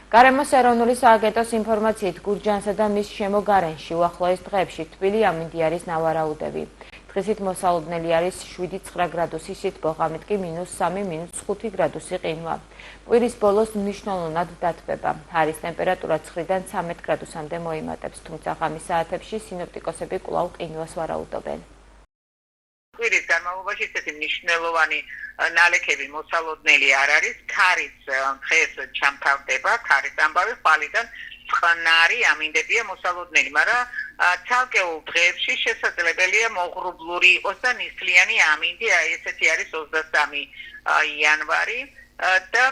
გარემოს ეროვნული სააგენტოს ინფორმაციით გურჯანსა და მის შემოგარენში უახლოეს დღეებში თბილი ამინდი არის ნავარაუდები. დღისით მოსალოდნელი არის 7-9 გრადუსი სითბო, ღამით კი -3, -5 გრადუსი ყინვა. კვირის ბოლოს მნიშვნელოვნად დათბება. ჰარის ტემპერატურა 9-დან 13 გრადუსამდე მოიმატებს, თუმცა ღამის საათებში სინოპტიკოსები კვლავ ყინვას ვარაუდობენ. კვირის განმავლობაში ესეთი მნიშვნელოვანი ნალექები მოსალოდნელი არ არის. ქარის დღეს ჩამთავრდება, ქარის ამბავი ხვალიდან წყნარი ამინდებია მოსალოდნელი, მაგრამ ცალკეულ დღეებში შესაძლებელია მოღრუბლური იყოს და ნისლიანი ამინდი, ესეთი არის 23 იანვარი და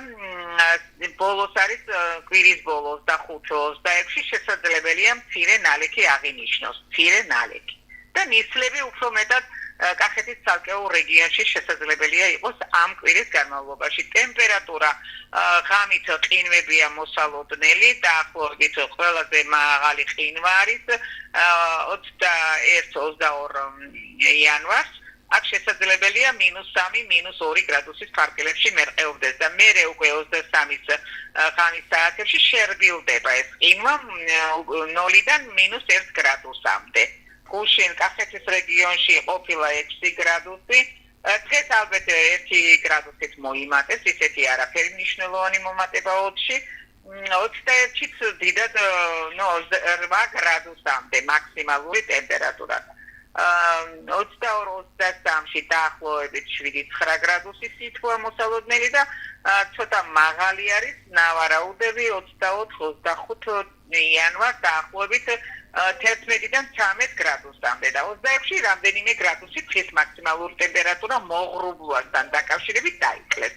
ბოლოს არის კვირის ბოლოს და 5-26 შესაძლებელია მცირე ნალექი აღინიშნოს, მცირე ნალექი. და ნისლები უფრო მეტად კახეთის ცალკეულ რეგიონში შესაძლებელია იყოს ამ კვირის განმავლობაში. ტემპერატურა ღამით ყინვებია მოსალოდნელი, დაახლოებით ყველაზე მაღალი ყინვა არის 21-22 იანვარს. აქ შესაძლებელია -3, -2 გრადუსის ფარგლებში მერყეობდეს და მერე უკვე 23-ის ღამის საათებში შერბილდება ეს ყინვა 0-დან -1 გრადუსამდე. გუშინ კახეთის რეგიონში ყოფილა 6 გრადუსი, დღეს ალბათ 1 გრადუსით მოიმატეს, ისეთი არაფერი მნიშვნელოვანი მომატება 20-ში, 21-იც დიდად 8 გრადუსამდე მაქსიმალური ტემპერატურა. 22-23-ში დაახლოებით 7-9 გრადუსი სითბოა მოსალოდნელი და ცოტა მაღალი არის ნავარაუდები 24-25 იანვარს დაახლოებით 11-დან 13 გრადუსამდე და 26-ში რამდენიმე გრადუსი დღის მაქსიმალური ტემპერატურა მოღრუბლვასთან დაკავშირებით დაიკლეს.